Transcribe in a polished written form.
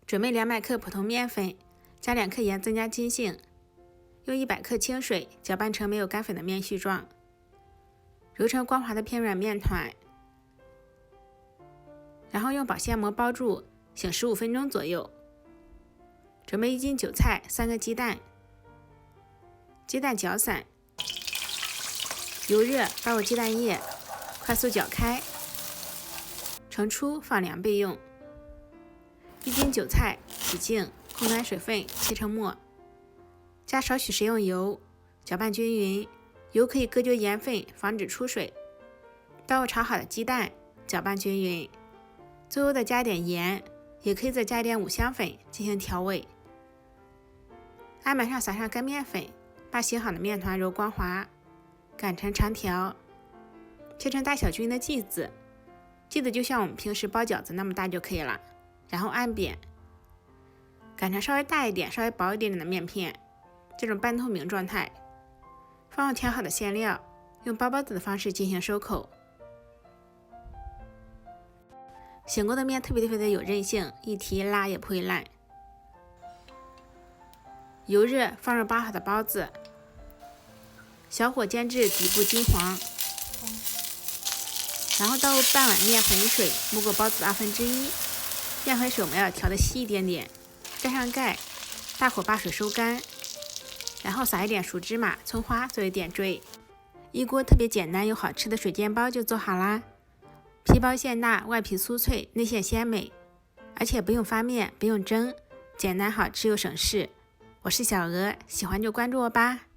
准备200克普通面粉，加2克盐增加筋性，用100克清水搅拌成没有干粉的面絮状，揉成光滑的偏软面团，然后用保鲜膜包住，醒15分钟左右。准备1斤韭菜，3个鸡蛋，鸡蛋搅散，油热倒入鸡蛋液，快速搅开，盛出放凉备用。1斤韭菜洗净，控干水分，切成末，加少许食用油，搅拌均匀，油可以隔绝盐分，防止出水。倒入炒好的鸡蛋，搅拌均匀，最后再加点盐，也可以再加一点五香粉进行调味。案板上撒上干面粉，把醒好的面团揉光滑，擀成长条，切成大小均匀的剂子，剂子就像我们平时包饺子那么大就可以了。然后按扁，擀成稍微大一点、稍微薄一点点的面片，这种半透明状态。放入调好的馅料，用包包子的方式进行收口。醒过的面特别的有韧性，一提一拉也不会烂。油热，放入包好的包子，小火煎至底部金黄，然后倒入半碗面混水，没过包子的1/2。面混水我们要调的稀一点点，盖上盖，大火把水收干，然后撒一点熟芝麻、葱花作为点缀。一锅特别简单又好吃的水煎包就做好啦。皮薄馅大，外皮酥脆，内馅鲜美，而且不用发面，不用蒸，简单好吃又省事。我是小鹅，喜欢就关注我吧。